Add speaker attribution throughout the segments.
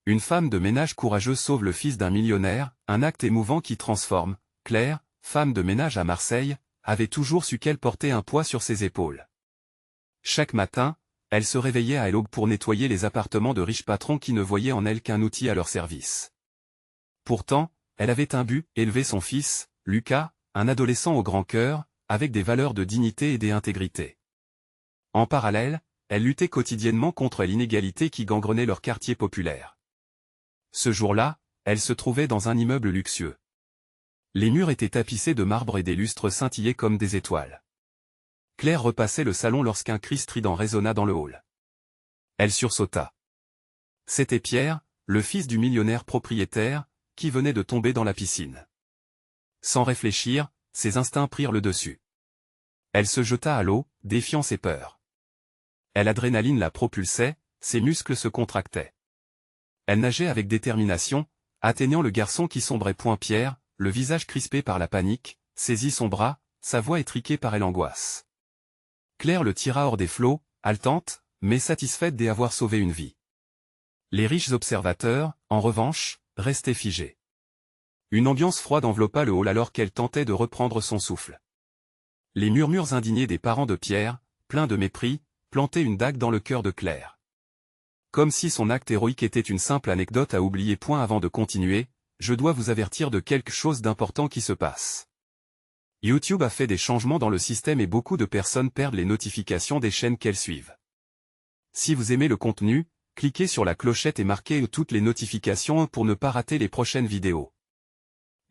Speaker 1: Une femme de ménage courageuse sauve le fils d'un millionnaire, un acte émouvant qui transforme. Claire, femme de ménage à Marseille, avait toujours su qu'elle portait un poids sur ses épaules. Chaque matin, elle se réveillait à l'aube pour nettoyer les appartements de riches patrons qui ne voyaient en elle qu'un outil à leur service. Pourtant, elle avait un but, élever son fils, Lucas, un adolescent au grand cœur, avec des valeurs de dignité et d'intégrité. En parallèle, elle luttait quotidiennement contre l'inégalité qui gangrenait leur quartier populaire. Ce jour-là, elle se trouvait dans un immeuble luxueux. Les murs étaient tapissés de marbre et des lustres scintillaient comme des étoiles. Claire repassait le salon lorsqu'un cri strident résonna dans le hall. Elle sursauta. C'était Pierre, le fils du millionnaire propriétaire, qui venait de tomber dans la piscine. Sans réfléchir, ses instincts prirent le dessus. Elle se jeta à l'eau, défiant ses peurs. L'adrénaline la propulsait, ses muscles se contractaient. Elle nageait avec détermination, atteignant le garçon qui sombrait. Pierre, le visage crispé par la panique, saisit son bras, sa voix étriquée par l'angoisse. Claire le tira hors des flots, haletante, mais satisfaite d'y avoir sauvé une vie. Les riches observateurs, en revanche, restaient figés. Une ambiance froide enveloppa le hall alors qu'elle tentait de reprendre son souffle. Les murmures indignés des parents de Pierre, pleins de mépris, plantaient une dague dans le cœur de Claire. Comme si son acte héroïque était une simple anecdote à oublier. Avant de continuer, je dois vous avertir de quelque chose d'important qui se passe. YouTube a fait des changements dans le système et beaucoup de personnes perdent les notifications des chaînes qu'elles suivent. Si vous aimez le contenu, cliquez sur la clochette et marquez toutes les notifications pour ne pas rater les prochaines vidéos.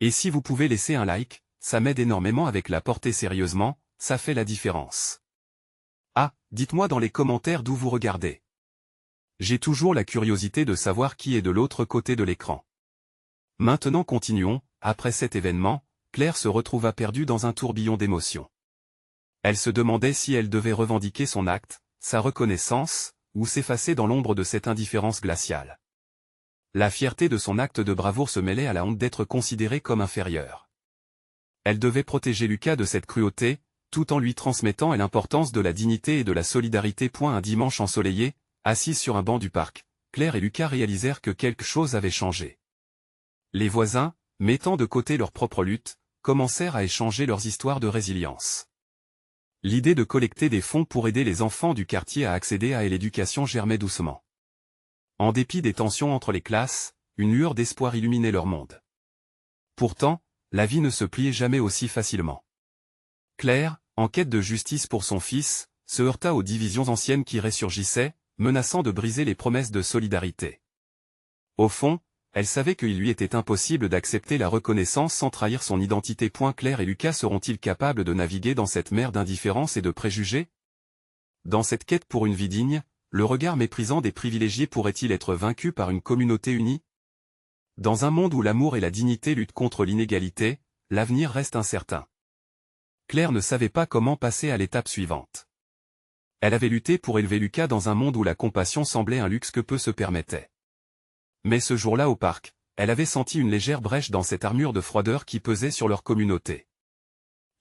Speaker 1: Et si vous pouvez laisser un like, ça m'aide énormément avec la portée. Sérieusement, ça fait la différence. Ah, dites-moi dans les commentaires d'où vous regardez. J'ai toujours la curiosité de savoir qui est de l'autre côté de l'écran. Maintenant continuons. Après cet événement, Claire se retrouva perdue dans un tourbillon d'émotions. Elle se demandait si elle devait revendiquer son acte, sa reconnaissance, ou s'effacer dans l'ombre de cette indifférence glaciale. La fierté de son acte de bravoure se mêlait à la honte d'être considérée comme inférieure. Elle devait protéger Lucas de cette cruauté, tout en lui transmettant l'importance de la dignité et de la solidarité. Un dimanche ensoleillé, assise sur un banc du parc, Claire et Lucas réalisèrent que quelque chose avait changé. Les voisins, mettant de côté leur propre lutte, commencèrent à échanger leurs histoires de résilience. L'idée de collecter des fonds pour aider les enfants du quartier à accéder à l'éducation germait doucement. En dépit des tensions entre les classes, une lueur d'espoir illuminait leur monde. Pourtant, la vie ne se pliait jamais aussi facilement. Claire, en quête de justice pour son fils, se heurta aux divisions anciennes qui ressurgissaient, menaçant de briser les promesses de solidarité. Au fond, elle savait qu'il lui était impossible d'accepter la reconnaissance sans trahir son identité. Claire et Lucas seront-ils capables de naviguer dans cette mer d'indifférence et de préjugés? Dans cette quête pour une vie digne, le regard méprisant des privilégiés pourrait-il être vaincu par une communauté unie? Dans un monde où l'amour et la dignité luttent contre l'inégalité, l'avenir reste incertain. Claire ne savait pas comment passer à l'étape suivante. Elle avait lutté pour élever Lucas dans un monde où la compassion semblait un luxe que peu se permettaient. Mais ce jour-là au parc, elle avait senti une légère brèche dans cette armure de froideur qui pesait sur leur communauté.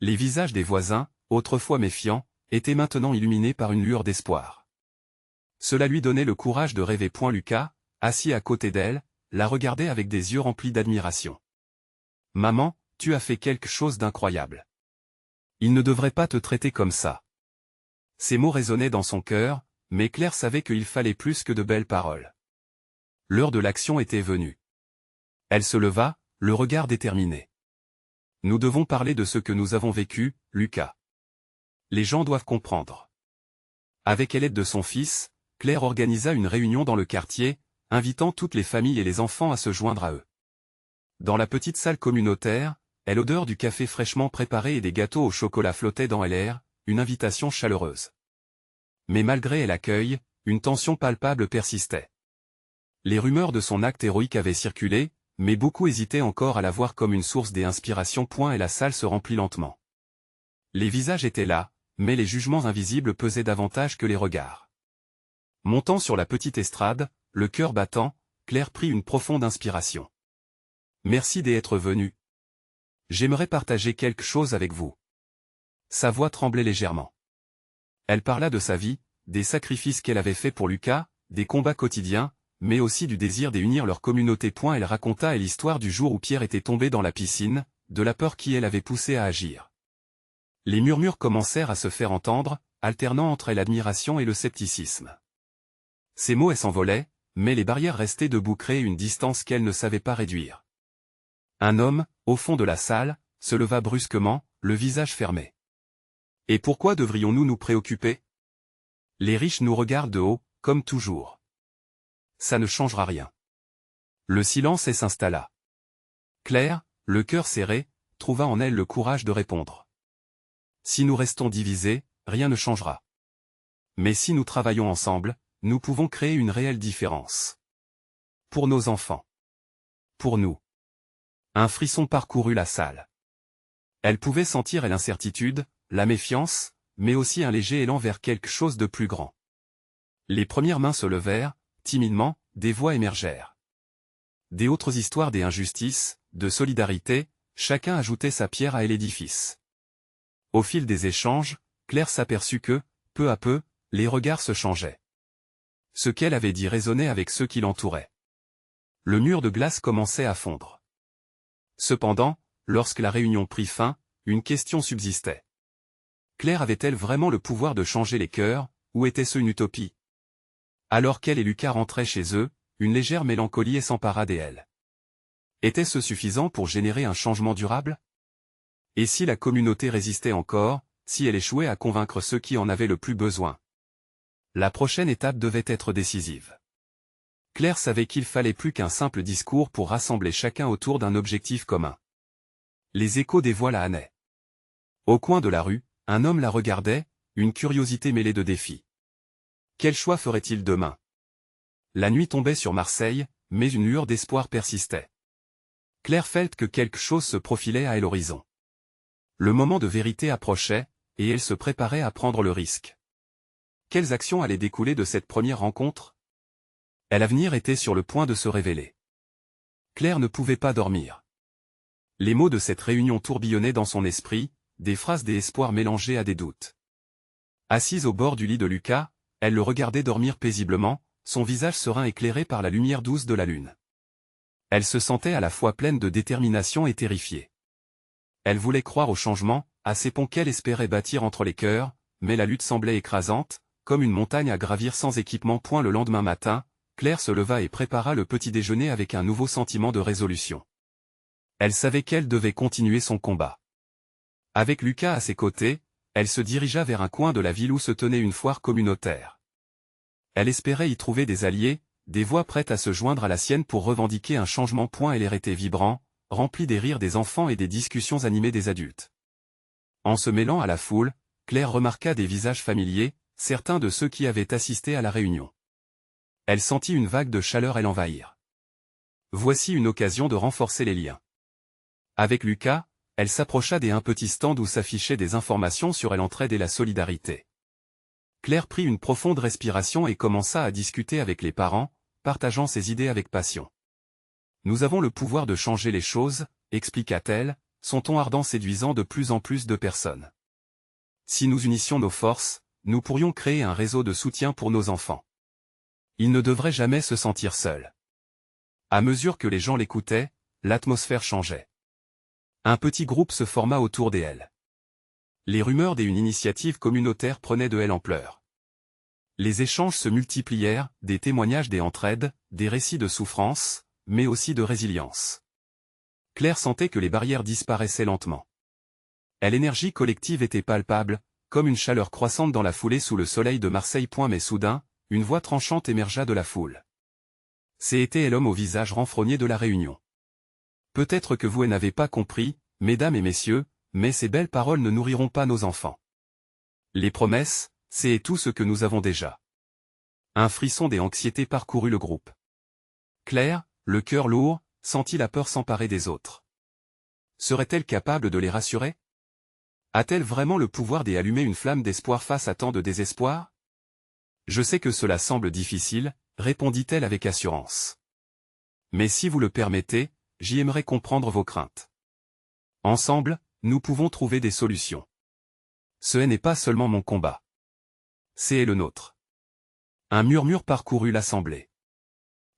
Speaker 1: Les visages des voisins, autrefois méfiants, étaient maintenant illuminés par une lueur d'espoir. Cela lui donnait le courage de rêver. Lucas, assis à côté d'elle, la regardait avec des yeux remplis d'admiration. « Maman, tu as fait quelque chose d'incroyable. Il ne devrait pas te traiter comme ça. » Ces mots résonnaient dans son cœur, mais Claire savait qu'il fallait plus que de belles paroles. L'heure de l'action était venue. Elle se leva, le regard déterminé. « Nous devons parler de ce que nous avons vécu, Lucas. Les gens doivent comprendre. » Avec l'aide de son fils, Claire organisa une réunion dans le quartier, invitant toutes les familles et les enfants à se joindre à eux. Dans la petite salle communautaire, l'odeur du café fraîchement préparé et des gâteaux au chocolat flottait dans l'air, une invitation chaleureuse. Mais malgré l'accueil, une tension palpable persistait. Les rumeurs de son acte héroïque avaient circulé, mais beaucoup hésitaient encore à la voir comme une source d'inspiration. Et la salle se remplit lentement. Les visages étaient là, mais les jugements invisibles pesaient davantage que les regards. Montant sur la petite estrade, le cœur battant, Claire prit une profonde inspiration. « Merci d'être venu. J'aimerais partager quelque chose avec vous. » Sa voix tremblait légèrement. Elle parla de sa vie, des sacrifices qu'elle avait faits pour Lucas, des combats quotidiens, mais aussi du désir d'unir leur communauté. Elle raconta l'histoire du jour où Pierre était tombé dans la piscine, de la peur qui l'avait poussé à agir. Les murmures commencèrent à se faire entendre, alternant entre l'admiration et le scepticisme. Ces mots s'envolaient, mais les barrières restaient debout, créaient une distance qu'elle ne savait pas réduire. Un homme, au fond de la salle, se leva brusquement, le visage fermé. « Et pourquoi devrions-nous nous préoccuper? Les riches nous regardent de haut, comme toujours. Ça ne changera rien. » Le silence s'installa. Claire, le cœur serré, trouva en elle le courage de répondre. « Si nous restons divisés, rien ne changera. Mais si nous travaillons ensemble, nous pouvons créer une réelle différence. Pour nos enfants. Pour nous. » Un frisson parcourut la salle. Elle pouvait sentir l'incertitude, la méfiance, mais aussi un léger élan vers quelque chose de plus grand. Les premières mains se levèrent, timidement, des voix émergèrent. Des autres histoires d'injustice, de solidarité, chacun ajoutait sa pierre à l'édifice. Au fil des échanges, Claire s'aperçut que, peu à peu, les regards se changeaient. Ce qu'elle avait dit résonnait avec ceux qui l'entouraient. Le mur de glace commençait à fondre. Cependant, lorsque la réunion prit fin, une question subsistait. Claire avait-elle vraiment le pouvoir de changer les cœurs, ou était-ce une utopie? Alors qu'elle et Lucas rentraient chez eux, une légère mélancolie s'empara d'elle. Était-ce suffisant pour générer un changement durable? Et si la communauté résistait encore, si elle échouait à convaincre ceux qui en avaient le plus besoin? La prochaine étape devait être décisive. Claire savait qu'il fallait plus qu'un simple discours pour rassembler chacun autour d'un objectif commun. Les échos des voix la hanaient. Au coin de la rue, un homme la regardait, une curiosité mêlée de défi. Quel choix ferait-il demain? La nuit tombait sur Marseille, mais une lueur d'espoir persistait. Claire felt que quelque chose se profilait à l'horizon. Le moment de vérité approchait, et elle se préparait à prendre le risque. Quelles actions allaient découler de cette première rencontre? L'avenir était sur le point de se révéler. Claire ne pouvait pas dormir. Les mots de cette réunion tourbillonnaient dans son esprit, des phrases d'espoir mélangées à des doutes. Assise au bord du lit de Lucas, elle le regardait dormir paisiblement, son visage serein éclairé par la lumière douce de la lune. Elle se sentait à la fois pleine de détermination et terrifiée. Elle voulait croire au changement, à ces ponts qu'elle espérait bâtir entre les cœurs, mais la lutte semblait écrasante, comme une montagne à gravir sans équipement. Le lendemain matin, Claire se leva et prépara le petit déjeuner avec un nouveau sentiment de résolution. Elle savait qu'elle devait continuer son combat. Avec Lucas à ses côtés, elle se dirigea vers un coin de la ville où se tenait une foire communautaire. Elle espérait y trouver des alliés, des voix prêtes à se joindre à la sienne pour revendiquer un changement. L'air était vibrant, rempli des rires des enfants et des discussions animées des adultes. En se mêlant à la foule, Claire remarqua des visages familiers, certains de ceux qui avaient assisté à la réunion. Elle sentit une vague de chaleur l'envahir. Voici une occasion de renforcer les liens. Avec Lucas, elle s'approcha d'un petit stand où s'affichaient des informations sur l'entraide et la solidarité. Claire prit une profonde respiration et commença à discuter avec les parents, partageant ses idées avec passion. « Nous avons le pouvoir de changer les choses », expliqua-t-elle, son ton ardent séduisant de plus en plus de personnes. Si nous unissions nos forces, nous pourrions créer un réseau de soutien pour nos enfants. Ils ne devraient jamais se sentir seuls. À mesure que les gens l'écoutaient, l'atmosphère changeait. Un petit groupe se forma autour d'elle. Les rumeurs d'une initiative communautaire prenaient de l'ampleur. Les échanges se multiplièrent, des témoignages d'entraide, des récits de souffrance, mais aussi de résilience. Claire sentait que les barrières disparaissaient lentement. L'énergie collective était palpable, comme une chaleur croissante dans la foulée sous le soleil de Marseille. Mais soudain, une voix tranchante émergea de la foule. C'était l'homme au visage renfrogné de la réunion. Peut-être que vous n'avez pas compris, mesdames et messieurs, mais ces belles paroles ne nourriront pas nos enfants. Les promesses, c'est tout ce que nous avons déjà. Un frisson d'anxiété parcourut le groupe. Claire, le cœur lourd, sentit la peur s'emparer des autres. Serait-elle capable de les rassurer? A-t-elle vraiment le pouvoir d'allumer une flamme d'espoir face à tant de désespoir? Je sais que cela semble difficile, répondit-elle avec assurance. Mais si vous le permettez, j'y aimerais comprendre vos craintes. Ensemble, nous pouvons trouver des solutions. Ce n'est pas seulement mon combat. C'est le nôtre. Un murmure parcourut l'assemblée.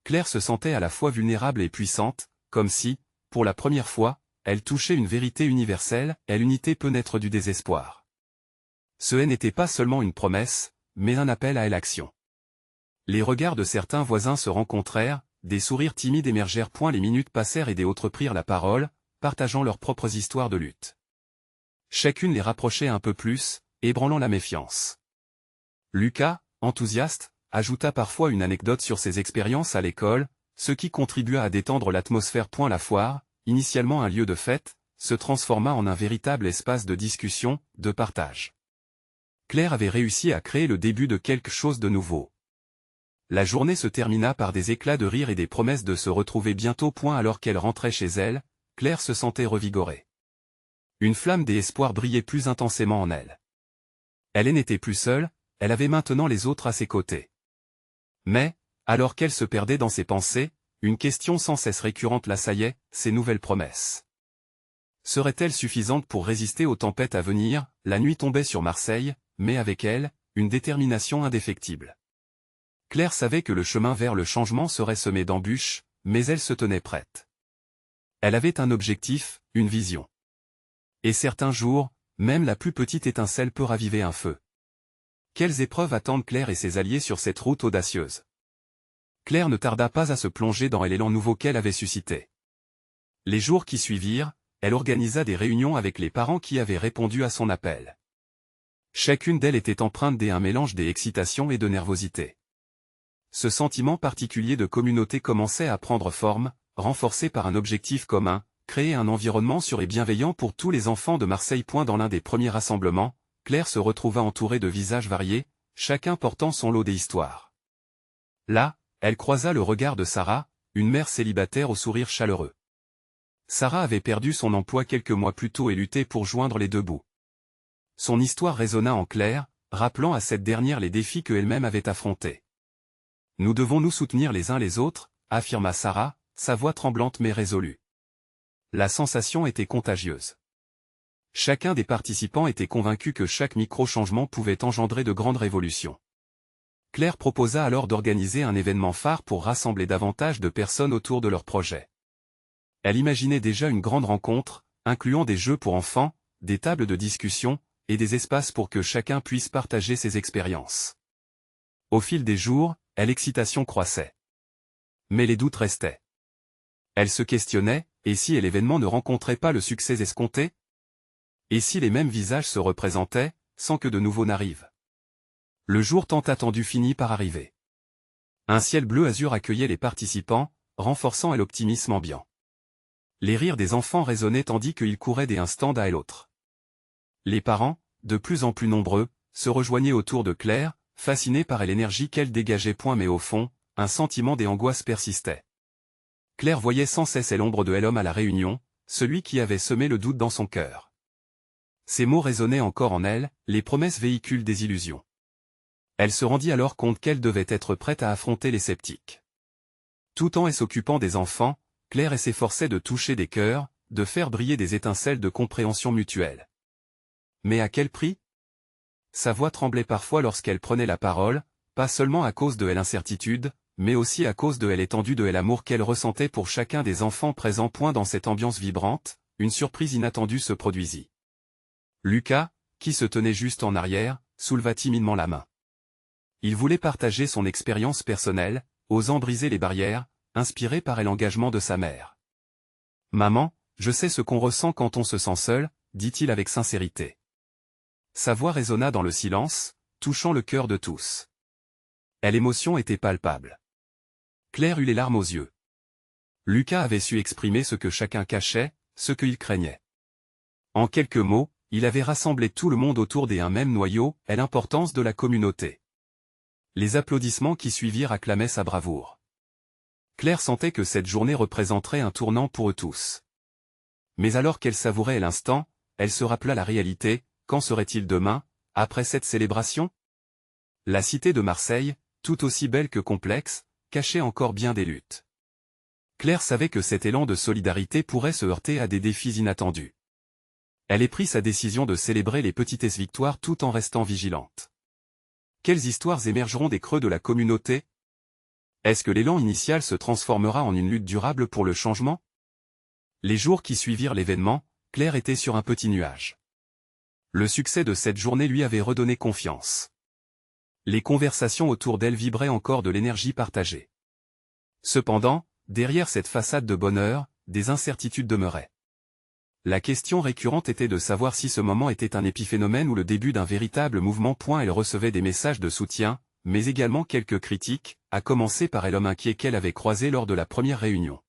Speaker 1: Claire se sentait à la fois vulnérable et puissante, comme si, pour la première fois, elle touchait une vérité universelle, et l'unité peut naître du désespoir. Ce n'était pas seulement une promesse, mais un appel à l'action. Les regards de certains voisins se rencontrèrent, des sourires timides émergèrent. Les minutes passèrent et des autres prirent la parole, partageant leurs propres histoires de lutte. Chacune les rapprochait un peu plus, ébranlant la méfiance. Lucas, enthousiaste, ajouta parfois une anecdote sur ses expériences à l'école, ce qui contribua à détendre l'atmosphère. La foire, initialement un lieu de fête, se transforma en un véritable espace de discussion, de partage. Claire avait réussi à créer le début de quelque chose de nouveau. La journée se termina par des éclats de rire et des promesses de se retrouver bientôt. Alors qu'elle rentrait chez elle, Claire se sentait revigorée. Une flamme d'espoir brillait plus intensément en elle. Elle n'était plus seule, elle avait maintenant les autres à ses côtés. Mais, alors qu'elle se perdait dans ses pensées, une question sans cesse récurrente l'assaillait, ces nouvelles promesses. Seraient-elles suffisantes pour résister aux tempêtes à venir? La nuit tombait sur Marseille, mais avec elle, une détermination indéfectible. Claire savait que le chemin vers le changement serait semé d'embûches, mais elle se tenait prête. Elle avait un objectif, une vision. Et certains jours, même la plus petite étincelle peut raviver un feu. Quelles épreuves attendent Claire et ses alliés sur cette route audacieuse? Claire ne tarda pas à se plonger dans l'élan nouveau qu'elle avait suscité. Les jours qui suivirent, elle organisa des réunions avec les parents qui avaient répondu à son appel. Chacune d'elles était empreinte d'un mélange d'excitation et de nervosité. Ce sentiment particulier de communauté commençait à prendre forme, renforcé par un objectif commun, créer un environnement sûr et bienveillant pour tous les enfants de Marseille. Dans l'un des premiers rassemblements, Claire se retrouva entourée de visages variés, chacun portant son lot d'histoires. Là, elle croisa le regard de Sarah, une mère célibataire au sourire chaleureux. Sarah avait perdu son emploi quelques mois plus tôt et luttait pour joindre les deux bouts. Son histoire résonna en Claire, rappelant à cette dernière les défis qu'elle-même avait affrontés. « Nous devons nous soutenir les uns les autres », affirma Sarah, sa voix tremblante mais résolue. La sensation était contagieuse. Chacun des participants était convaincu que chaque micro-changement pouvait engendrer de grandes révolutions. Claire proposa alors d'organiser un événement phare pour rassembler davantage de personnes autour de leur projet. Elle imaginait déjà une grande rencontre, incluant des jeux pour enfants, des tables de discussion, et des espaces pour que chacun puisse partager ses expériences. Au fil des jours, l'excitation croissait. Mais les doutes restaient. Elle se questionnait, et si l'événement ne rencontrait pas le succès escompté? Et si les mêmes visages se représentaient, sans que de nouveaux n'arrivent? Le jour tant attendu finit par arriver. Un ciel bleu azur accueillait les participants, renforçant l'optimisme ambiant. Les rires des enfants résonnaient tandis qu'ils couraient d'un stand à l'autre. Les parents, de plus en plus nombreux, se rejoignaient autour de Claire, fascinés par l'énergie qu'elle dégageait. Mais au fond, un sentiment d'angoisse persistait. Claire voyait sans cesse l'ombre de l'homme à la réunion, celui qui avait semé le doute dans son cœur. Ces mots résonnaient encore en elle, les promesses véhiculent des illusions. Elle se rendit alors compte qu'elle devait être prête à affronter les sceptiques. Tout en s'occupant des enfants, Claire s'efforçait de toucher des cœurs, de faire briller des étincelles de compréhension mutuelle. Mais à quel prix? Sa voix tremblait parfois lorsqu'elle prenait la parole, pas seulement à cause de l'incertitude, mais aussi à cause de l'étendue de l'amour qu'elle ressentait pour chacun des enfants présents. Dans cette ambiance vibrante, une surprise inattendue se produisit. Lucas, qui se tenait juste en arrière, souleva timidement la main. Il voulait partager son expérience personnelle, osant briser les barrières, inspiré par l'engagement de sa mère. « Maman, je sais ce qu'on ressent quand on se sent seul », dit-il avec sincérité. Sa voix résonna dans le silence, touchant le cœur de tous. L'émotion était palpable. Claire eut les larmes aux yeux. Lucas avait su exprimer ce que chacun cachait, ce qu'il craignait. En quelques mots, il avait rassemblé tout le monde autour d'un même noyau, et l'importance de la communauté. Les applaudissements qui suivirent acclamaient sa bravoure. Claire sentait que cette journée représenterait un tournant pour eux tous. Mais alors qu'elle savourait l'instant, elle se rappela la réalité. Qu'en serait-il demain, après cette célébration? La cité de Marseille, tout aussi belle que complexe, cachait encore bien des luttes. Claire savait que cet élan de solidarité pourrait se heurter à des défis inattendus. Elle prit sa décision de célébrer les petites victoires tout en restant vigilante. Quelles histoires émergeront des creux de la communauté? Est-ce que l'élan initial se transformera en une lutte durable pour le changement? Les jours qui suivirent l'événement, Claire était sur un petit nuage. Le succès de cette journée lui avait redonné confiance. Les conversations autour d'elle vibraient encore de l'énergie partagée. Cependant, derrière cette façade de bonheur, des incertitudes demeuraient. La question récurrente était de savoir si ce moment était un épiphénomène ou le début d'un véritable mouvement. Elle recevait des messages de soutien, mais également quelques critiques, à commencer par l'homme inquiet qu'elle avait croisé lors de la première réunion.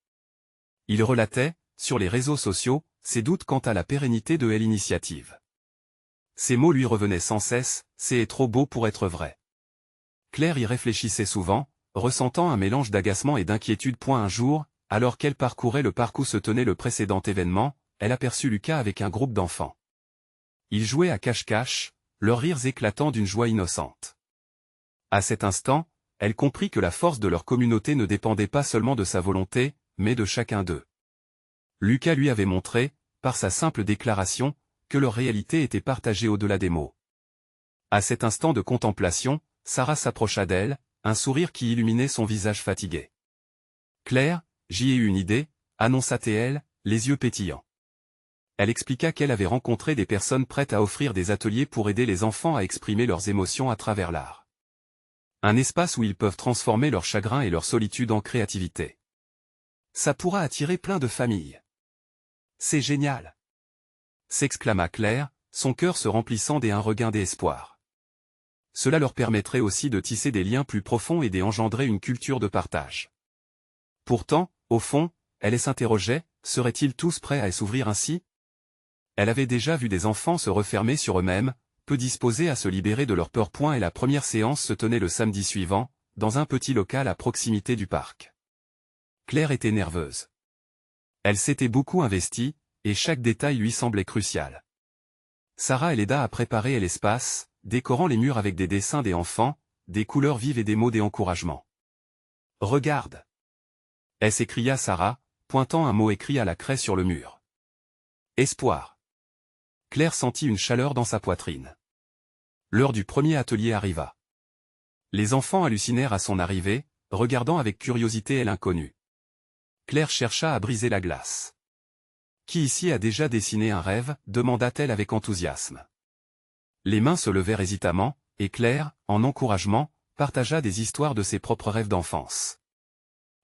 Speaker 1: Il relatait, sur les réseaux sociaux, ses doutes quant à la pérennité de l'initiative. Ces mots lui revenaient sans cesse, « c'est trop beau pour être vrai ». Claire y réfléchissait souvent, ressentant un mélange d'agacement et d'inquiétude. Un jour, alors qu'elle parcourait le parc où se tenait le précédent événement, elle aperçut Lucas avec un groupe d'enfants. Ils jouaient à cache-cache, leurs rires éclatant d'une joie innocente. À cet instant, elle comprit que la force de leur communauté ne dépendait pas seulement de sa volonté, mais de chacun d'eux. Lucas lui avait montré, par sa simple déclaration, que leur réalité était partagée au-delà des mots. À cet instant de contemplation, Sarah s'approcha d'elle, un sourire qui illuminait son visage fatigué. « Claire, j'y ai eu une idée », annonça-t-elle, les yeux pétillants. Elle expliqua qu'elle avait rencontré des personnes prêtes à offrir des ateliers pour aider les enfants à exprimer leurs émotions à travers l'art. Un espace où ils peuvent transformer leur chagrin et leur solitude en créativité. Ça pourra attirer plein de familles. C'est génial! S'exclama Claire, son cœur se remplissant d'un regain d'espoir. Cela leur permettrait aussi de tisser des liens plus profonds et d'engendrer une culture de partage. Pourtant, au fond, elle s'interrogeait, seraient-ils tous prêts à s'ouvrir ainsi? Elle avait déjà vu des enfants se refermer sur eux-mêmes, peu disposés à se libérer de leur peur. Et la première séance se tenait le samedi suivant, dans un petit local à proximité du parc. Claire était nerveuse. Elle s'était beaucoup investie, et chaque détail lui semblait crucial. Sarah l'aida à préparer l'espace, décorant les murs avec des dessins des enfants, des couleurs vives et des mots d'encouragement. « Regarde !» s'écria Sarah, pointant un mot écrit à la craie sur le mur. « Espoir !» Claire sentit une chaleur dans sa poitrine. L'heure du premier atelier arriva. Les enfants hallucinèrent à son arrivée, regardant avec curiosité l'inconnu. Claire chercha à briser la glace. « Qui ici a déjà dessiné un rêve ?» demanda-t-elle avec enthousiasme. Les mains se levèrent hésitamment, et Claire, en encouragement, partagea des histoires de ses propres rêves d'enfance.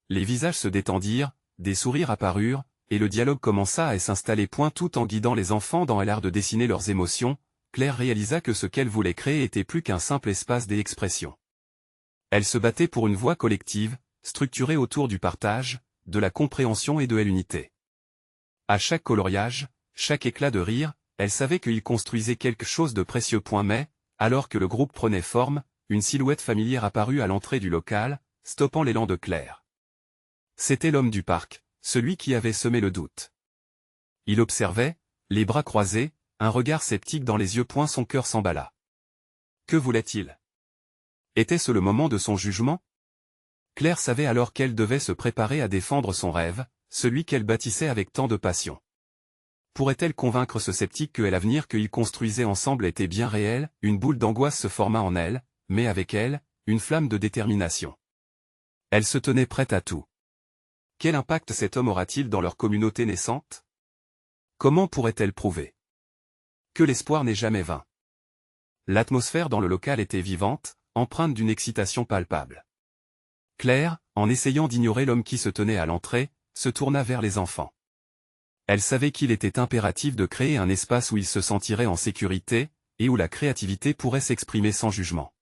Speaker 1: Les visages se détendirent, des sourires apparurent, et le dialogue commença à s'installer. Tout en guidant les enfants dans l'art de dessiner leurs émotions, Claire réalisa que ce qu'elle voulait créer était plus qu'un simple espace d'expression. Elle se battait pour une voix collective, structurée autour du partage, de la compréhension et de l'unité. À chaque coloriage, chaque éclat de rire, elle savait qu'il construisait quelque chose de précieux. Mais, alors que le groupe prenait forme, une silhouette familière apparut à l'entrée du local, stoppant l'élan de Claire. C'était l'homme du parc, celui qui avait semé le doute. Il observait, les bras croisés, un regard sceptique dans les yeux. Son cœur s'emballa. Que voulait-il? Était-ce le moment de son jugement? Claire savait alors qu'elle devait se préparer à défendre son rêve, celui qu'elle bâtissait avec tant de passion. Pourrait-elle convaincre ce sceptique que l'avenir qu'ils construisaient ensemble était bien réel? Une boule d'angoisse se forma en elle, mais avec elle, une flamme de détermination. Elle se tenait prête à tout. Quel impact cet homme aura-t-il dans leur communauté naissante? Comment pourrait-elle prouver que l'espoir n'est jamais vain? L'atmosphère dans le local était vivante, empreinte d'une excitation palpable. Claire, en essayant d'ignorer l'homme qui se tenait à l'entrée, se tourna vers les enfants. Elle savait qu'il était impératif de créer un espace où ils se sentiraient en sécurité, et où la créativité pourrait s'exprimer sans jugement.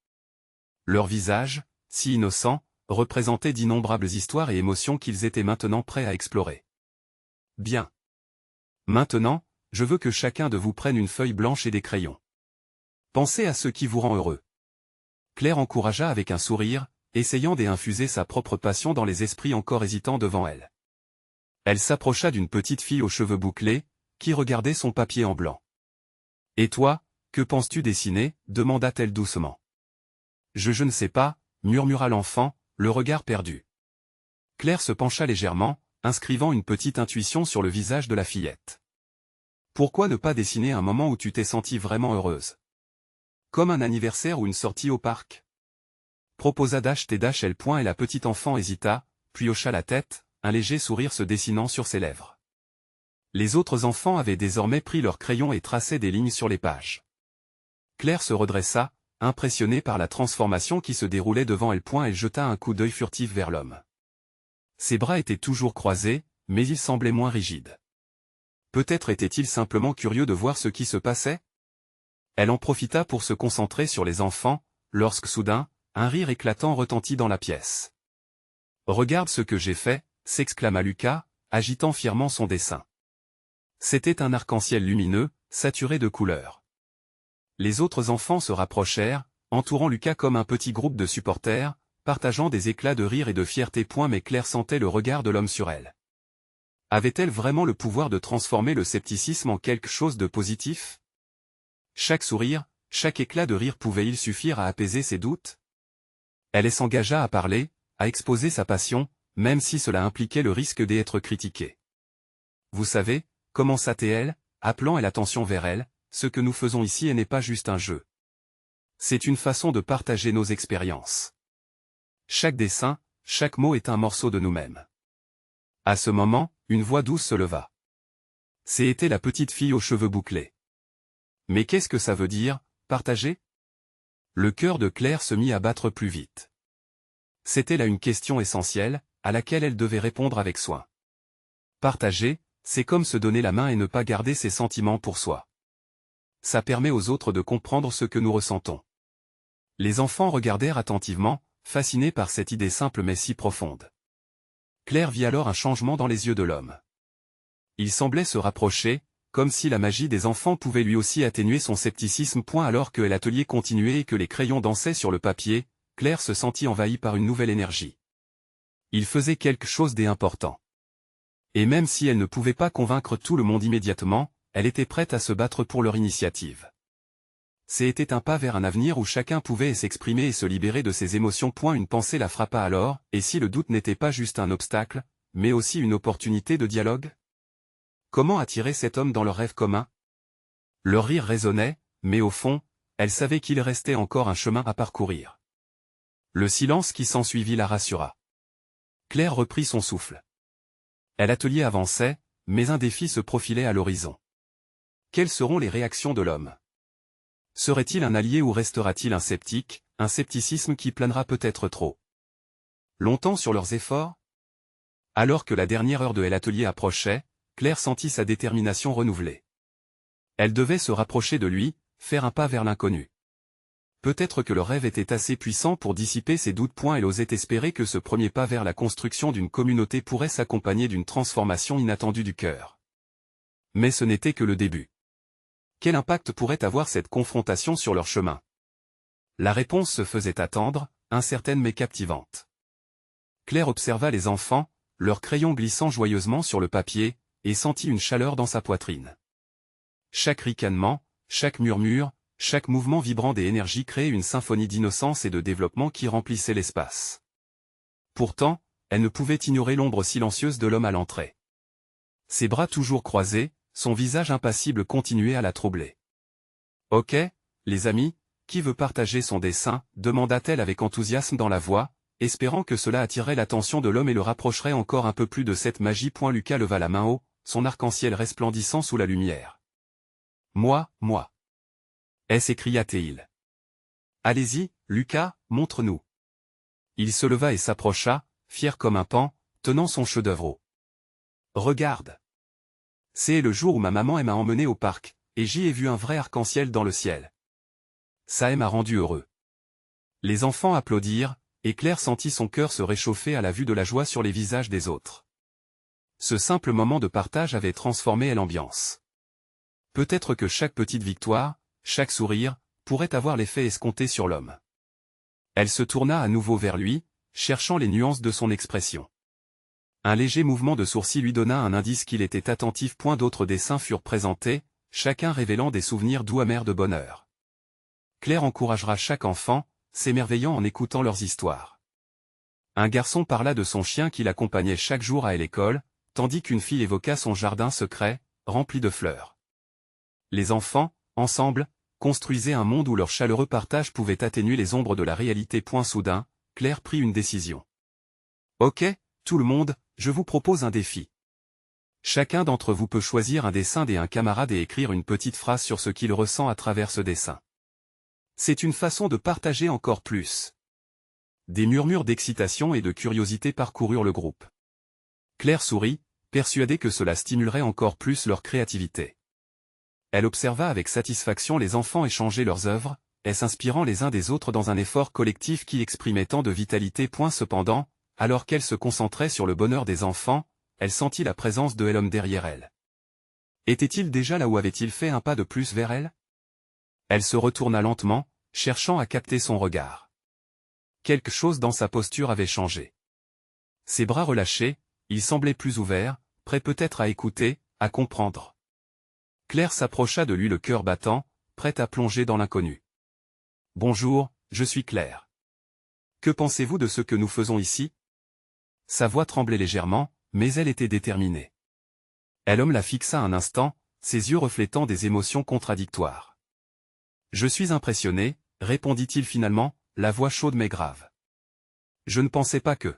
Speaker 1: Leurs visages, si innocents, représentaient d'innombrables histoires et émotions qu'ils étaient maintenant prêts à explorer. Bien. Maintenant, je veux que chacun de vous prenne une feuille blanche et des crayons. Pensez à ce qui vous rend heureux. Claire encouragea avec un sourire, essayant d'infuser sa propre passion dans les esprits encore hésitants devant elle. Elle s'approcha d'une petite fille aux cheveux bouclés, qui regardait son papier en blanc. « Et toi, que penses-tu dessiner ?» demanda-t-elle doucement. « Je ne sais pas » murmura l'enfant, le regard perdu. Claire se pencha légèrement, inscrivant une petite intuition sur le visage de la fillette. « Pourquoi ne pas dessiner un moment où tu t'es sentie vraiment heureuse? Comme un anniversaire ou une sortie au parc. proposa d'HTL. Et la petite enfant hésita, puis hocha la tête, un léger sourire se dessinant sur ses lèvres. Les autres enfants avaient désormais pris leurs crayons et traçaient des lignes sur les pages. Claire se redressa, impressionnée par la transformation qui se déroulait devant elle. Elle jeta un coup d'œil furtif vers l'homme. Ses bras étaient toujours croisés, mais ils semblaient moins rigides. Peut-être était-il simplement curieux de voir ce qui se passait? Elle en profita pour se concentrer sur les enfants, lorsque soudain, un rire éclatant retentit dans la pièce. « Regarde ce que j'ai fait !» s'exclama Lucas, agitant fièrement son dessin. C'était un arc-en-ciel lumineux, saturé de couleurs. Les autres enfants se rapprochèrent, entourant Lucas comme un petit groupe de supporters, partageant des éclats de rire et de fierté. Mais Claire sentait le regard de l'homme sur elle. Avait-elle vraiment le pouvoir de transformer le scepticisme en quelque chose de positif? Chaque sourire, chaque éclat de rire pouvait-il suffire à apaiser ses doutes? Elle s'engagea à parler, à exposer sa passion, même si cela impliquait le risque d'être critiquée. Vous savez, commença-t-elle, appelant l'attention vers elle, ce que nous faisons ici n'est pas juste un jeu. C'est une façon de partager nos expériences. Chaque dessin, chaque mot est un morceau de nous-mêmes. À ce moment, une voix douce se leva. C'était la petite fille aux cheveux bouclés. Mais qu'est-ce que ça veut dire, partager? Le cœur de Claire se mit à battre plus vite. C'était là une question essentielle, à laquelle elle devait répondre avec soin. Partager, c'est comme se donner la main et ne pas garder ses sentiments pour soi. Ça permet aux autres de comprendre ce que nous ressentons. Les enfants regardèrent attentivement, fascinés par cette idée simple mais si profonde. Claire vit alors un changement dans les yeux de l'homme. Il semblait se rapprocher, comme si la magie des enfants pouvait lui aussi atténuer son scepticisme. Alors que l'atelier continuait et que les crayons dansaient sur le papier, Claire se sentit envahie par une nouvelle énergie. Il faisait quelque chose d'important. Et même si elle ne pouvait pas convaincre tout le monde immédiatement, elle était prête à se battre pour leur initiative. C'était un pas vers un avenir où chacun pouvait s'exprimer et se libérer de ses émotions. Une pensée la frappa alors, et si le doute n'était pas juste un obstacle, mais aussi une opportunité de dialogue? Comment attirer cet homme dans leur rêve commun? Leur rire résonnait, mais au fond, elle savait qu'il restait encore un chemin à parcourir. Le silence qui s'ensuivit la rassura. Claire reprit son souffle. L'atelier avançait, mais un défi se profilait à l'horizon. Quelles seront les réactions de l'homme? Serait-il un allié ou restera-t-il un sceptique, un scepticisme qui planera peut-être trop longtemps sur leurs efforts? Alors que la dernière heure de l'atelier approchait, Claire sentit sa détermination renouvelée. Elle devait se rapprocher de lui, faire un pas vers l'inconnu. Peut-être que le rêve était assez puissant pour dissiper ses doutes. Elle osait espérer que ce premier pas vers la construction d'une communauté pourrait s'accompagner d'une transformation inattendue du cœur. Mais ce n'était que le début. Quel impact pourrait avoir cette confrontation sur leur chemin? La réponse se faisait attendre, incertaine mais captivante. Claire observa les enfants, leurs crayons glissant joyeusement sur le papier, et sentit une chaleur dans sa poitrine. Chaque ricanement, chaque murmure, chaque mouvement vibrant des énergies créait une symphonie d'innocence et de développement qui remplissait l'espace. Pourtant, elle ne pouvait ignorer l'ombre silencieuse de l'homme à l'entrée. Ses bras toujours croisés, son visage impassible continuait à la troubler. « Ok, les amis, qui veut partager son dessin ?» demanda-t-elle avec enthousiasme dans la voix, espérant que cela attirerait l'attention de l'homme et le rapprocherait encore un peu plus de cette magie. Lucas leva la main haut, son arc-en-ciel resplendissant sous la lumière. « Moi, moi !» s'écria-t-il. « Allez-y, Lucas, montre-nous. » Il se leva et s'approcha, fier comme un paon, tenant son chef-d'œuvre. « Regarde. C'est le jour où ma maman m'a emmené au parc, et j'y ai vu un vrai arc-en-ciel dans le ciel. Ça m'a rendu heureux. » Les enfants applaudirent, et Claire sentit son cœur se réchauffer à la vue de la joie sur les visages des autres. Ce simple moment de partage avait transformé l'ambiance. Peut-être que chaque petite victoire, chaque sourire, pourrait avoir l'effet escompté sur l'homme. Elle se tourna à nouveau vers lui, cherchant les nuances de son expression. Un léger mouvement de sourcil lui donna un indice qu'il était attentif. D'autres dessins furent présentés, chacun révélant des souvenirs doux amers de bonheur. Claire encouragera chaque enfant, s'émerveillant en écoutant leurs histoires. Un garçon parla de son chien qui l'accompagnait chaque jour à l'école, tandis qu'une fille évoqua son jardin secret, rempli de fleurs. Les enfants, ensemble, construisaient un monde où leur chaleureux partage pouvait atténuer les ombres de la réalité. Soudain, Claire prit une décision. Ok, tout le monde, je vous propose un défi. Chacun d'entre vous peut choisir un dessin d'un camarade et écrire une petite phrase sur ce qu'il ressent à travers ce dessin. C'est une façon de partager encore plus. Des murmures d'excitation et de curiosité parcoururent le groupe. Claire sourit, persuadée que cela stimulerait encore plus leur créativité. Elle observa avec satisfaction les enfants échanger leurs œuvres, et s'inspirant les uns des autres dans un effort collectif qui exprimait tant de vitalité. Cependant, alors qu'elle se concentrait sur le bonheur des enfants, elle sentit la présence de l'homme derrière elle. Était-il déjà là ou avait-il fait un pas de plus vers elle? Elle se retourna lentement, cherchant à capter son regard. Quelque chose dans sa posture avait changé. Ses bras relâchés, il semblait plus ouvert, prêt peut-être à écouter, à comprendre. Claire s'approcha de lui le cœur battant, prête à plonger dans l'inconnu. « Bonjour, je suis Claire. Que pensez-vous de ce que nous faisons ici ?» Sa voix tremblait légèrement, mais elle était déterminée. L'homme la fixa un instant, ses yeux reflétant des émotions contradictoires. « Je suis impressionné, » répondit-il finalement, la voix chaude mais grave. « Je ne pensais pas que... »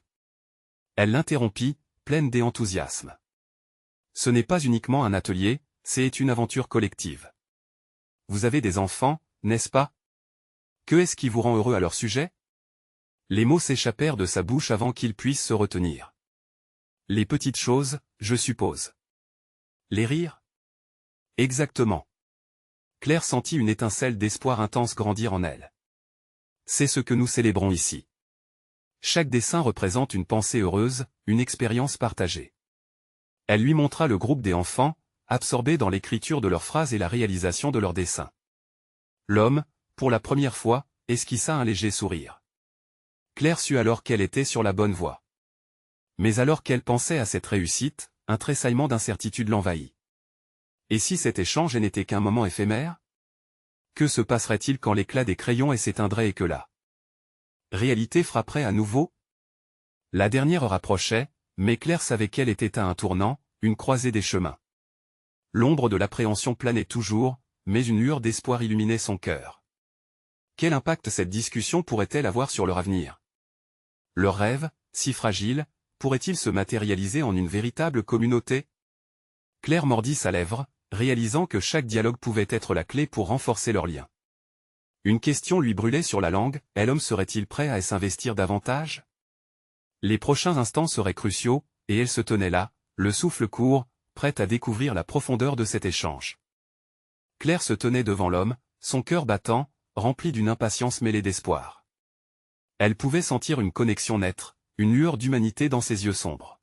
Speaker 1: Elle l'interrompit, pleine d'enthousiasme. « Ce n'est pas uniquement un atelier, c'est une aventure collective. Vous avez des enfants, n'est-ce pas? Que est-ce qui vous rend heureux à leur sujet ?» Les mots s'échappèrent de sa bouche avant qu'il puisse se retenir. Les petites choses, je suppose. Les rires? Exactement. Claire sentit une étincelle d'espoir intense grandir en elle. C'est ce que nous célébrons ici. Chaque dessin représente une pensée heureuse, une expérience partagée. Elle lui montra le groupe des enfants, absorbés dans l'écriture de leurs phrases et la réalisation de leurs dessins. L'homme, pour la première fois, esquissa un léger sourire. Claire sut alors qu'elle était sur la bonne voie. Mais alors qu'elle pensait à cette réussite, un tressaillement d'incertitude l'envahit. Et si cet échange n'était qu'un moment éphémère? Que se passerait-il quand l'éclat des crayons s'éteindrait et que la réalité frapperait à nouveau? La dernière heure approchait, mais Claire savait qu'elle était à un tournant, une croisée des chemins. L'ombre de l'appréhension planait toujours, mais une lueur d'espoir illuminait son cœur. Quel impact cette discussion pourrait-elle avoir sur leur avenir? Leur rêve, si fragile, pourrait-il se matérialiser en une véritable communauté? Claire mordit sa lèvre, réalisant que chaque dialogue pouvait être la clé pour renforcer leur lien. Une question lui brûlait sur la langue, l'homme serait-il prêt à s'investir davantage? Les prochains instants seraient cruciaux, et elle se tenait là, le souffle court, prête à découvrir la profondeur de cet échange. Claire se tenait devant l'homme, son cœur battant, rempli d'une impatience mêlée d'espoir. Elle pouvait sentir une connexion naître, une lueur d'humanité dans ses yeux sombres.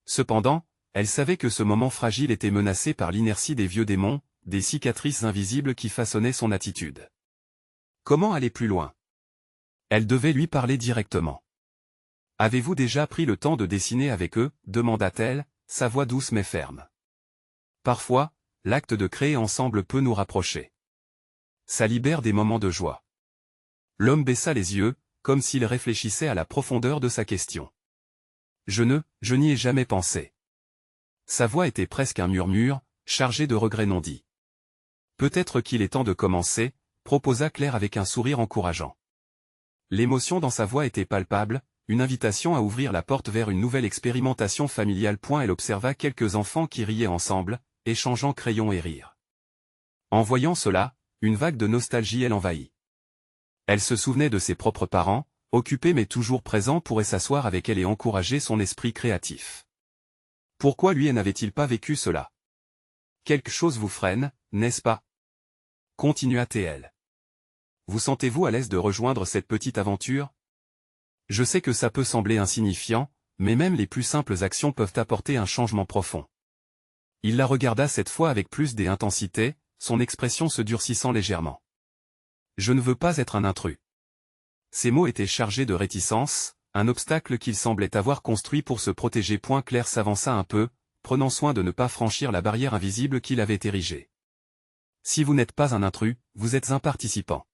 Speaker 1: Cependant, elle savait que ce moment fragile était menacé par l'inertie des vieux démons, des cicatrices invisibles qui façonnaient son attitude. Comment aller plus loin? Elle devait lui parler directement. « Avez-vous déjà pris le temps de dessiner avec eux ?» demanda-t-elle, sa voix douce mais ferme. Parfois, l'acte de créer ensemble peut nous rapprocher. Ça libère des moments de joie. L'homme baissa les yeux, comme s'il réfléchissait à la profondeur de sa question. Je n'y ai jamais pensé. Sa voix était presque un murmure, chargé de regrets non dits. Peut-être qu'il est temps de commencer, proposa Claire avec un sourire encourageant. L'émotion dans sa voix était palpable, une invitation à ouvrir la porte vers une nouvelle expérimentation familiale. Elle observa quelques enfants qui riaient ensemble, échangeant crayons et rires. En voyant cela, une vague de nostalgie l'envahit. Elle se souvenait de ses propres parents, occupés mais toujours présents pour s'asseoir avec elle et encourager son esprit créatif. Pourquoi lui n'avait-il pas vécu cela? Quelque chose vous freine, n'est-ce pas? Continua-t-elle. Vous sentez-vous à l'aise de rejoindre cette petite aventure? Je sais que ça peut sembler insignifiant, mais même les plus simples actions peuvent apporter un changement profond. Il la regarda cette fois avec plus d'intensité, son expression se durcissant légèrement. Je ne veux pas être un intrus. Ces mots étaient chargés de réticence, un obstacle qu'il semblait avoir construit pour se protéger. Claire s'avança un peu, prenant soin de ne pas franchir la barrière invisible qu'il avait érigée. Si vous n'êtes pas un intrus, vous êtes un participant.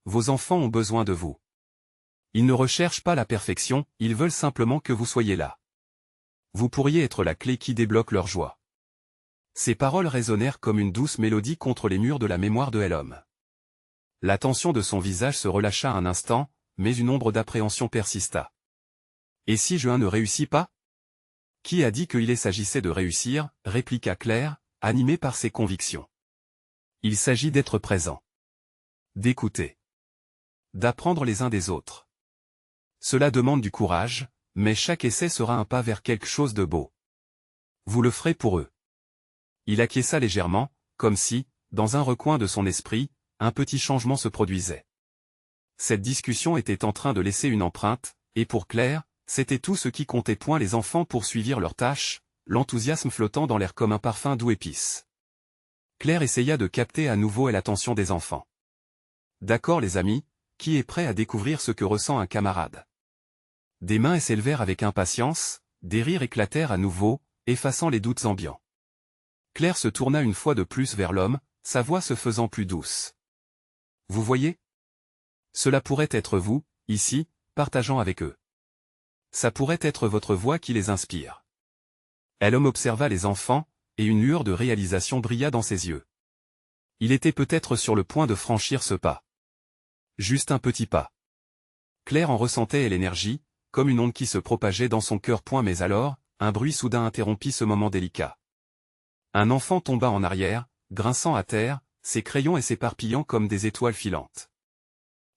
Speaker 1: Vos enfants ont besoin de vous. Ils ne recherchent pas la perfection, ils veulent simplement que vous soyez là. Vous pourriez être la clé qui débloque leur joie. Ces paroles résonnèrent comme une douce mélodie contre les murs de la mémoire de l'homme. La tension de son visage se relâcha un instant, mais une ombre d'appréhension persista. « Et si je ne réussis pas ?» « Qui a dit qu'il s'agissait de réussir ?» répliqua Claire, animée par ses convictions. « Il s'agit d'être présent. D'écouter. D'apprendre les uns des autres. Cela demande du courage, mais chaque essai sera un pas vers quelque chose de beau. Vous le ferez pour eux. » Il acquiesça légèrement, comme si, dans un recoin de son esprit, un petit changement se produisait. Cette discussion était en train de laisser une empreinte, et pour Claire, c'était tout ce qui comptait. Les enfants poursuivirent leurs tâches, l'enthousiasme flottant dans l'air comme un parfum doux épice. Claire essaya de capter à nouveau l'attention des enfants. « D'accord les amis, qui est prêt à découvrir ce que ressent un camarade ?» Des mains s'élevèrent avec impatience, des rires éclatèrent à nouveau, effaçant les doutes ambiants. Claire se tourna une fois de plus vers l'homme, sa voix se faisant plus douce. « Vous voyez ? Cela pourrait être vous, ici, partageant avec eux. Ça pourrait être votre voix qui les inspire. » L'homme observa les enfants, et une lueur de réalisation brilla dans ses yeux. Il était peut-être sur le point de franchir ce pas. Juste un petit pas. Claire en ressentait l'énergie, comme une onde qui se propageait dans son cœur. Mais alors, un bruit soudain interrompit ce moment délicat. Un enfant tomba en arrière, grinçant à terre, ses crayons s'éparpillant comme des étoiles filantes.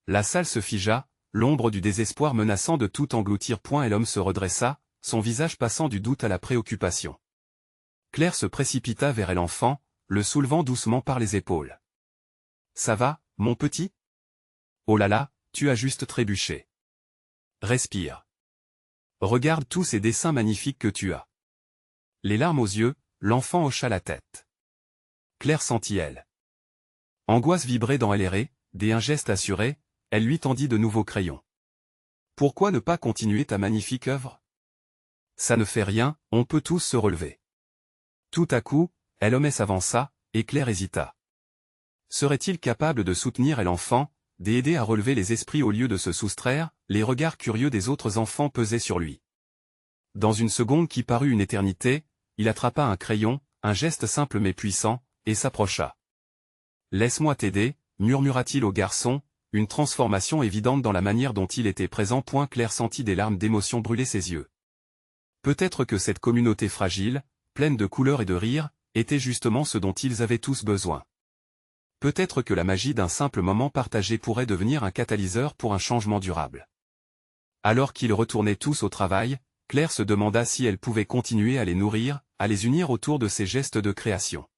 Speaker 1: La salle se figea, l'ombre du désespoir menaçant de tout engloutir. Et l'homme se redressa, son visage passant du doute à la préoccupation. Claire se précipita vers l'enfant, le soulevant doucement par les épaules. « Ça va, mon petit ? Oh là là, tu as juste trébuché. Respire. Regarde tous ces dessins magnifiques que tu as. » Les larmes aux yeux, l'enfant hocha la tête. Claire sentit elle. Angoisse vibrait dans elle. Dès un geste assuré, elle lui tendit de nouveaux crayons. « Pourquoi ne pas continuer ta magnifique œuvre ? Ça ne fait rien, on peut tous se relever. » Tout à coup, l'homme s'avança, et Claire hésita. Serait-il capable de soutenir l'enfant, d'aider à relever les esprits au lieu de se soustraire? Les regards curieux des autres enfants pesaient sur lui. Dans une seconde qui parut une éternité, il attrapa un crayon, un geste simple mais puissant, et s'approcha. « Laisse-moi t'aider » murmura-t-il au garçon, une transformation évidente dans la manière dont il était présent. Claire sentit des larmes d'émotion brûler ses yeux. Peut-être que cette communauté fragile, pleine de couleurs et de rires, était justement ce dont ils avaient tous besoin. Peut-être que la magie d'un simple moment partagé pourrait devenir un catalyseur pour un changement durable. Alors qu'ils retournaient tous au travail, Claire se demanda si elle pouvait continuer à les nourrir, à les unir autour de ces gestes de création.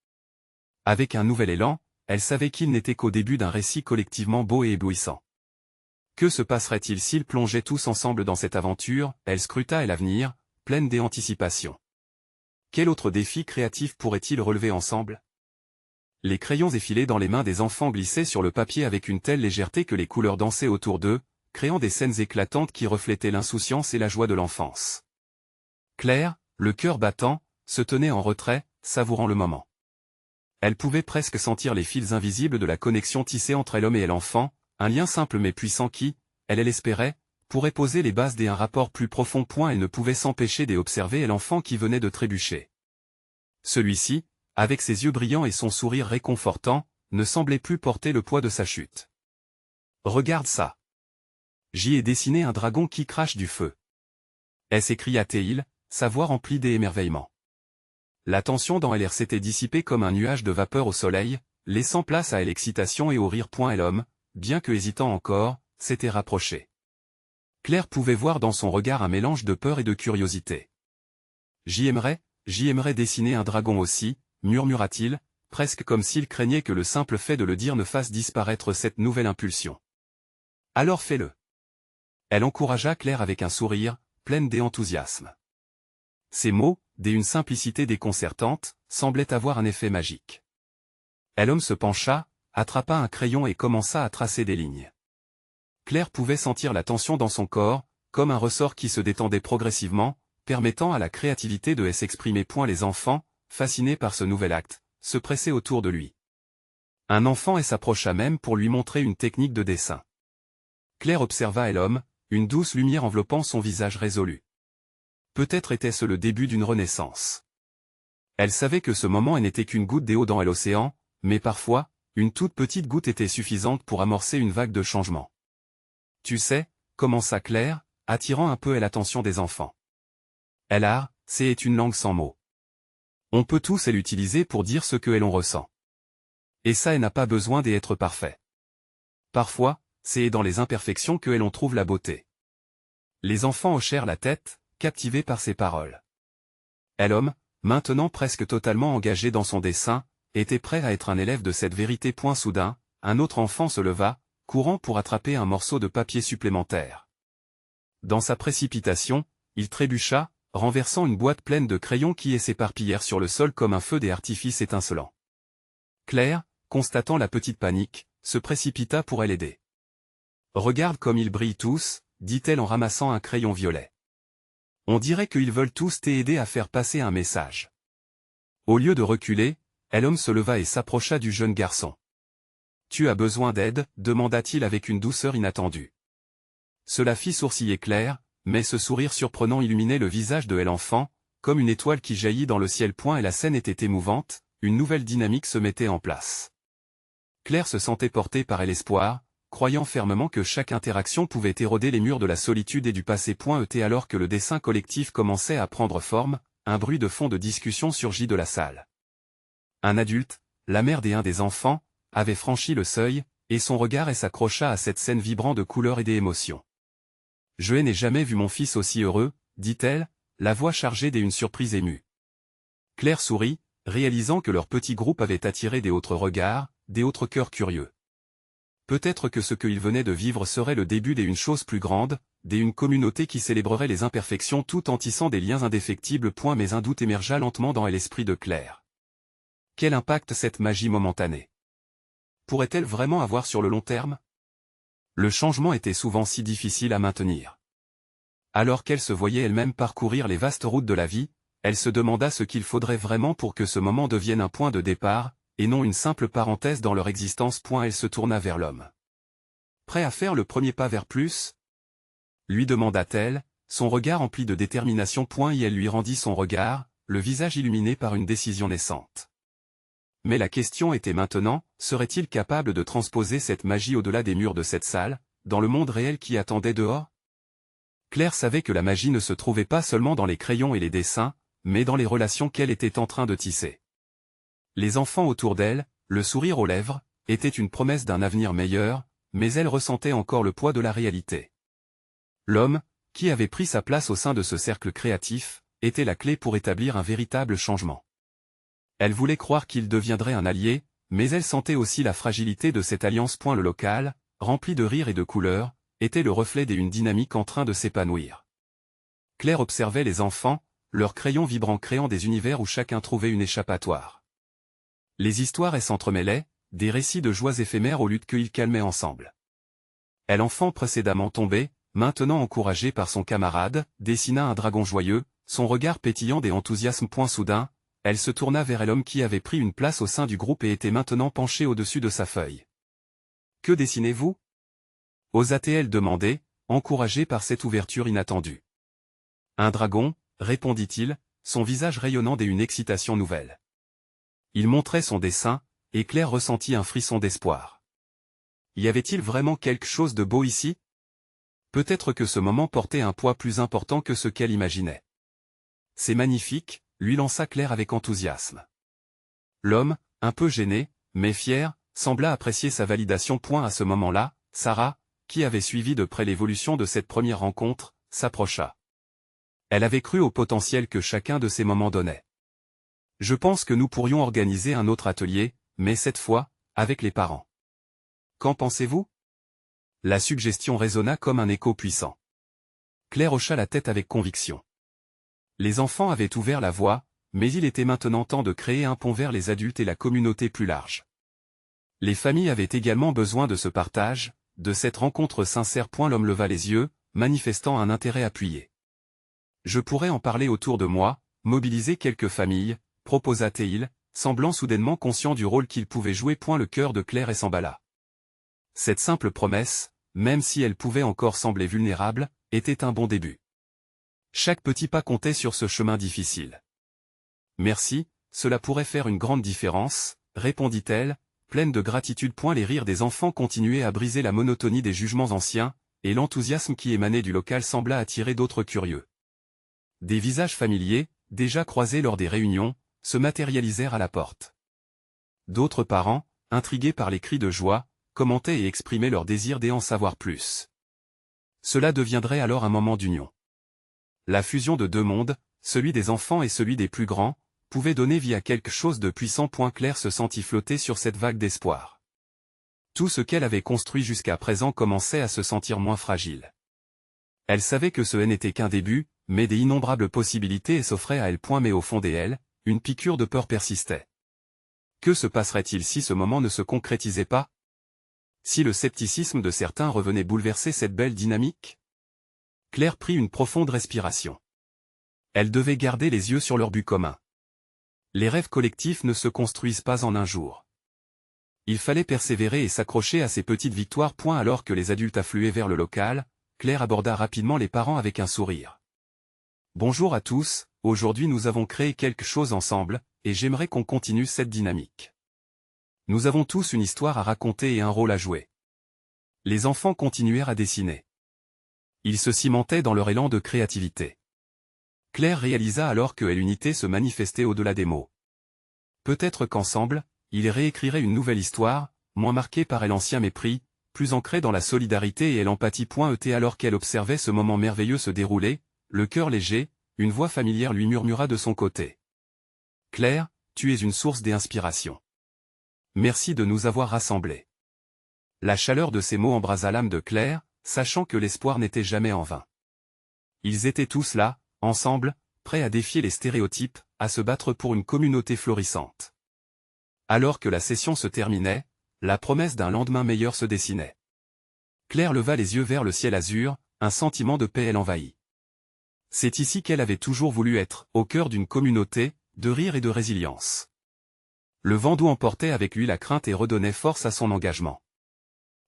Speaker 1: Avec un nouvel élan, elle savait qu'ils n'étaient qu'au début d'un récit collectivement beau et éblouissant. Que se passerait-il s'ils plongeaient tous ensemble dans cette aventure? Elle scruta l'avenir, pleine d'anticipation. Quel autre défi créatif pourrait-il relever ensemble? Les crayons effilés dans les mains des enfants glissaient sur le papier avec une telle légèreté que les couleurs dansaient autour d'eux, créant des scènes éclatantes qui reflétaient l'insouciance et la joie de l'enfance. Claire, le cœur battant, se tenait en retrait, savourant le moment. Elle pouvait presque sentir les fils invisibles de la connexion tissée entre l'homme et l'enfant, un lien simple mais puissant qui, elle l'espérait, pourrait poser les bases d'un rapport plus profond. Elle ne pouvait s'empêcher d'observer l'enfant qui venait de trébucher. Celui-ci, avec ses yeux brillants et son sourire réconfortant, ne semblait plus porter le poids de sa chute. « Regarde ça. J'y ai dessiné un dragon qui crache du feu. » s'écria-t-il, sa voix remplie d'émerveillement. La tension dans l'air s'était dissipée comme un nuage de vapeur au soleil, laissant place à l'excitation et au rire. L'homme, bien que hésitant encore, s'était rapproché. Claire pouvait voir dans son regard un mélange de peur et de curiosité. « J'y aimerais dessiner un dragon aussi, » murmura-t-il, presque comme s'il craignait que le simple fait de le dire ne fasse disparaître cette nouvelle impulsion. « Alors fais-le. » Elle encouragea Claire avec un sourire, pleine d'enthousiasme. Ces mots, d'une simplicité déconcertante, semblaient avoir un effet magique. L'homme se pencha, attrapa un crayon et commença à tracer des lignes. Claire pouvait sentir la tension dans son corps, comme un ressort qui se détendait progressivement, permettant à la créativité de s'exprimer. Les enfants, fascinés par ce nouvel acte, se pressaient autour de lui. Un enfant s'approcha même pour lui montrer une technique de dessin. Claire observa l'homme, une douce lumière enveloppant son visage résolu. Peut-être était-ce le début d'une renaissance. Elle savait que ce moment n'était qu'une goutte d'eau dans l'océan, mais parfois, une toute petite goutte était suffisante pour amorcer une vague de changement. Tu sais, commença Claire, attirant un peu l'attention des enfants. L'art, c'est une langue sans mots. On peut tous l'utiliser pour dire ce que l'on ressent. Et ça n'a pas besoin d'être parfait. Parfois, c'est dans les imperfections que l'on trouve la beauté. Les enfants hochèrent la tête, captivés par ces paroles. L'homme, maintenant presque totalement engagé dans son dessin, était prêt à être un élève de cette vérité. Soudain, un autre enfant se leva, courant pour attraper un morceau de papier supplémentaire. Dans sa précipitation, il trébucha, renversant une boîte pleine de crayons qui s'éparpillèrent sur le sol comme un feu d'artifice étincelant. Claire, constatant la petite panique, se précipita pour l'aider. « Regarde comme ils brillent tous », dit-elle en ramassant un crayon violet. « On dirait qu'ils veulent tous t'aider à faire passer un message. » Au lieu de reculer, l'homme se leva et s'approcha du jeune garçon. « Tu as besoin d'aide » demanda-t-il avec une douceur inattendue. Cela fit sourciller Claire, mais ce sourire surprenant illuminait le visage de l'enfant, comme une étoile qui jaillit dans le ciel. Et la scène était émouvante, une nouvelle dynamique se mettait en place. Claire se sentait portée par l'espoir, croyant fermement que chaque interaction pouvait éroder les murs de la solitude et du passé. Alors que le dessin collectif commençait à prendre forme, un bruit de fond de discussion surgit de la salle. Un adulte, la mère d'un des enfants, avait franchi le seuil, et son regard s'accrocha à cette scène vibrant de couleurs et d'émotions. « Je n'ai jamais vu mon fils aussi heureux, » dit-elle, la voix chargée d'une surprise émue. Claire sourit, réalisant que leur petit groupe avait attiré des autres regards, des autres cœurs curieux. Peut-être que ce qu'ils venaient de vivre serait le début d'une chose plus grande, d'une communauté qui célébrerait les imperfections tout en tissant des liens indéfectibles. Mais un doute émergea lentement dans l'esprit de Claire. Quel impact cette magie momentanée pourrait-elle vraiment avoir sur le long terme? Le changement était souvent si difficile à maintenir. Alors qu'elle se voyait elle-même parcourir les vastes routes de la vie, elle se demanda ce qu'il faudrait vraiment pour que ce moment devienne un point de départ, et non une simple parenthèse dans leur existence. Elle se tourna vers l'homme. « Prêt à faire le premier pas vers plus ?» lui demanda-t-elle, son regard empli de détermination. Et elle lui rendit son regard, le visage illuminé par une décision naissante. Mais la question était maintenant, serait-il capable de transposer cette magie au-delà des murs de cette salle, dans le monde réel qui attendait dehors? Claire savait que la magie ne se trouvait pas seulement dans les crayons et les dessins, mais dans les relations qu'elle était en train de tisser. Les enfants autour d'elle, le sourire aux lèvres, étaient une promesse d'un avenir meilleur, mais elle ressentait encore le poids de la réalité. L'homme, qui avait pris sa place au sein de ce cercle créatif, était la clé pour établir un véritable changement. Elle voulait croire qu'il deviendrait un allié, mais elle sentait aussi la fragilité de cette alliance. Le local, rempli de rires et de couleurs, était le reflet d'une dynamique en train de s'épanouir. Claire observait les enfants, leurs crayons vibrants créant des univers où chacun trouvait une échappatoire. Les histoires s'entremêlaient, des récits de joies éphémères aux luttes qu'ils calmaient ensemble. L'enfant précédemment tombé, maintenant encouragé par son camarade, dessina un dragon joyeux, son regard pétillant d'enthousiasme. Soudain, elle se tourna vers l'homme qui avait pris une place au sein du groupe et était maintenant penché au-dessus de sa feuille. « Que dessinez-vous » osa-t-elle demander, encouragée par cette ouverture inattendue. « Un dragon » répondit-il, son visage rayonnant d'une excitation nouvelle. Il montrait son dessin, et Claire ressentit un frisson d'espoir. Y avait-il vraiment quelque chose de beau ici? Peut-être que ce moment portait un poids plus important que ce qu'elle imaginait. « C'est magnifique », lui lança Claire avec enthousiasme. L'homme, un peu gêné, mais fier, sembla apprécier sa validation. À ce moment-là, Sarah, qui avait suivi de près l'évolution de cette première rencontre, s'approcha. Elle avait cru au potentiel que chacun de ces moments donnait. « Je pense que nous pourrions organiser un autre atelier, mais cette fois, avec les parents. Qu'en pensez-vous » La suggestion résonna comme un écho puissant. Claire hocha la tête avec conviction. Les enfants avaient ouvert la voie, mais il était maintenant temps de créer un pont vers les adultes et la communauté plus large. Les familles avaient également besoin de ce partage, de cette rencontre sincère. L'homme leva les yeux, manifestant un intérêt appuyé. « Je pourrais en parler autour de moi, mobiliser quelques familles, » proposa-t-il, semblant soudainement conscient du rôle qu'il pouvait jouer. Le cœur de Claire s'emballa. Cette simple promesse, même si elle pouvait encore sembler vulnérable, était un bon début. Chaque petit pas comptait sur ce chemin difficile. « Merci », cela pourrait faire une grande différence, répondit-elle, pleine de gratitude. Les rires des enfants continuaient à briser la monotonie des jugements anciens, et l'enthousiasme qui émanait du local sembla attirer d'autres curieux. Des visages familiers, déjà croisés lors des réunions, se matérialisèrent à la porte. D'autres parents, intrigués par les cris de joie, commentaient et exprimaient leur désir d'en savoir plus. Cela deviendrait alors un moment d'union. La fusion de deux mondes, celui des enfants et celui des plus grands, pouvait donner vie à quelque chose de puissant. Claire se sentit flotter sur cette vague d'espoir. Tout ce qu'elle avait construit jusqu'à présent commençait à se sentir moins fragile. Elle savait que ce n'était qu'un début, mais des innombrables possibilités s'offraient à elle. Mais au fond d'elle, une piqûre de peur persistait. Que se passerait-il si ce moment ne se concrétisait pas? Si le scepticisme de certains revenait bouleverser cette belle dynamique? Claire prit une profonde respiration. Elle devait garder les yeux sur leur but commun. Les rêves collectifs ne se construisent pas en un jour. Il fallait persévérer et s'accrocher à ces petites victoires. Alors que les adultes affluaient vers le local, Claire aborda rapidement les parents avec un sourire. Bonjour à tous, aujourd'hui nous avons créé quelque chose ensemble, et j'aimerais qu'on continue cette dynamique. Nous avons tous une histoire à raconter et un rôle à jouer. Les enfants continuèrent à dessiner. Ils se cimentaient dans leur élan de créativité. Claire réalisa alors que l'unité se manifestait au-delà des mots. Peut-être qu'ensemble, ils réécriraient une nouvelle histoire, moins marquée par l'ancien mépris, plus ancrée dans la solidarité et l'empathie. Alors qu'elle observait ce moment merveilleux se dérouler, le cœur léger, une voix familière lui murmura de son côté. Claire, tu es une source d'inspiration. Merci de nous avoir rassemblés. La chaleur de ces mots embrasa l'âme de Claire, sachant que l'espoir n'était jamais en vain. Ils étaient tous là, ensemble, prêts à défier les stéréotypes, à se battre pour une communauté florissante. Alors que la session se terminait, la promesse d'un lendemain meilleur se dessinait. Claire leva les yeux vers le ciel azur, un sentiment de paix l'envahit. C'est ici qu'elle avait toujours voulu être, au cœur d'une communauté, de rire et de résilience. Le vent doux emportait avec lui la crainte et redonnait force à son engagement.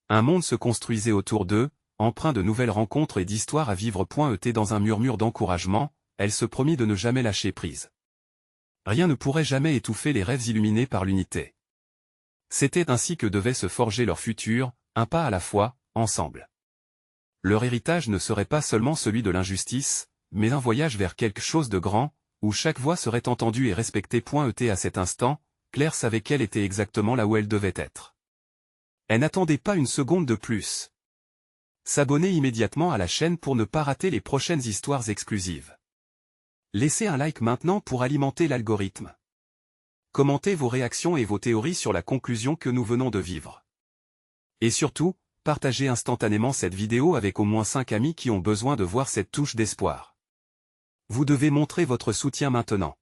Speaker 1: Un monde se construisait autour d'eux, empreint de nouvelles rencontres et d'histoires à vivre. Dans un murmure d'encouragement, elle se promit de ne jamais lâcher prise. Rien ne pourrait jamais étouffer les rêves illuminés par l'unité. C'était ainsi que devait se forger leur futur, un pas à la fois, ensemble. Leur héritage ne serait pas seulement celui de l'injustice, mais un voyage vers quelque chose de grand, où chaque voix serait entendue et respectée. À cet instant, Claire savait qu'elle était exactement là où elle devait être. Elle n'attendait pas une seconde de plus. S'abonner immédiatement à la chaîne pour ne pas rater les prochaines histoires exclusives. Laissez un like maintenant pour alimenter l'algorithme. Commentez vos réactions et vos théories sur la conclusion que nous venons de vivre. Et surtout, partagez instantanément cette vidéo avec au moins 5 amis qui ont besoin de voir cette touche d'espoir. Vous devez montrer votre soutien maintenant.